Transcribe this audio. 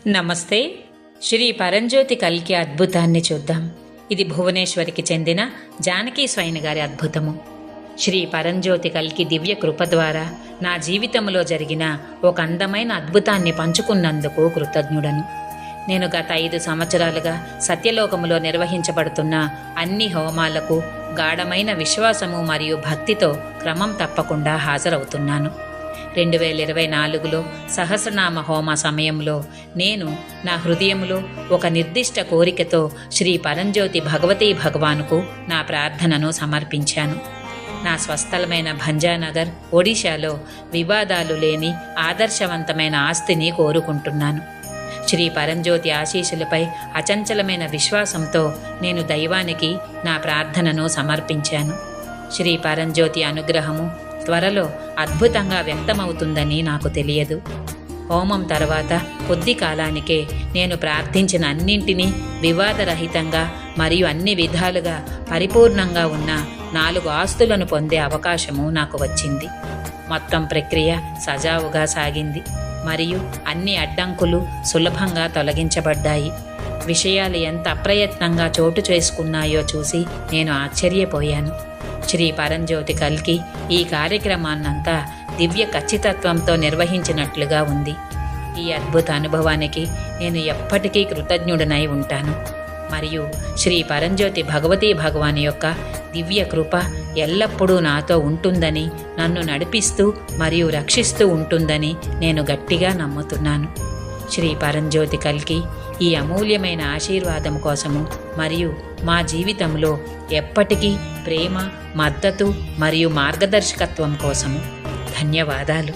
నమస్తే. శ్రీ పరంజ్యోతి కల్కి అద్భుతాన్ని చూద్దాం. ఇది భువనేశ్వరికి చెందిన జానకి స్వైన్ గారి అద్భుతము. శ్రీ పరంజ్యోతి కల్కి దివ్య కృప ద్వారా నా జీవితంలో జరిగిన ఒక అందమైన అద్భుతాన్ని పంచుకున్నందుకు కృతజ్ఞుడను. నేను గత 5 సంవత్సరాలుగా సత్యలోకములో నిర్వహించబడుతున్న అన్ని హోమాలకు గాఢమైన విశ్వాసము మరియు భక్తితో క్రమం తప్పకుండా హాజరవుతున్నాను. 2024లో సహస్రనామ హోమ సమయంలో నేను నా హృదయంలో ఒక నిర్దిష్ట కోరికతో శ్రీ పరంజ్యోతి భగవతీ భగవానుకు నా ప్రార్థనను సమర్పించాను. నా స్వస్థలమైన భంజానగర్, ఒడిశాలో వివాదాలు లేని ఆదర్శవంతమైన ఆస్తిని కోరుకుంటున్నాను. శ్రీ పరంజ్యోతి ఆశీస్సులపై అచంచలమైన విశ్వాసంతో నేను దైవానికి నా ప్రార్థనను సమర్పించాను. శ్రీ పరంజ్యోతి అనుగ్రహము త్వరలో అద్భుతంగా వ్యక్తమవుతుందని నాకు తెలియదు. హోమం తర్వాత కొద్ది కాలానికే నేను ప్రార్థించిన అన్నింటినీ వివాదరహితంగా మరియు అన్ని విధాలుగా పరిపూర్ణంగా ఉన్న 4 ఆస్తులను పొందే అవకాశము నాకు వచ్చింది. మొత్తం ప్రక్రియ సజావుగా సాగింది మరియు అన్ని అడ్డంకులు సులభంగా తొలగించబడ్డాయి. విషయాలు ఎంత అప్రయత్నంగా చోటు చేసుకున్నాయో చూసి నేను ఆశ్చర్యపోయాను. శ్రీ పరంజ్యోతి కల్కి ఈ కార్యక్రమాన్నంతా దివ్య ఖచ్చితత్వంతో నిర్వహించినట్లుగా ఉంది. ఈ అద్భుత అనుభవానికి నేను ఎప్పటికీ కృతజ్ఞుడనై ఉంటాను మరియు శ్రీ పరంజ్యోతి భగవతీ భగవాన్ యొక్క దివ్య కృప ఎల్లప్పుడూ నాతో ఉంటుందని, నన్ను నడిపిస్తూ మరియు రక్షిస్తూ ఉంటుందని నేను గట్టిగా నమ్ముతున్నాను. శ్రీ పరంజ్యోతి కల్కి ఈ అమూల్యమైన ఆశీర్వాదం కోసము మరియు మా జీవితంలో ఎప్పటికీ ప్రేమ, మద్దతు మరియు మార్గదర్శకత్వం కోసము ధన్యవాదాలు.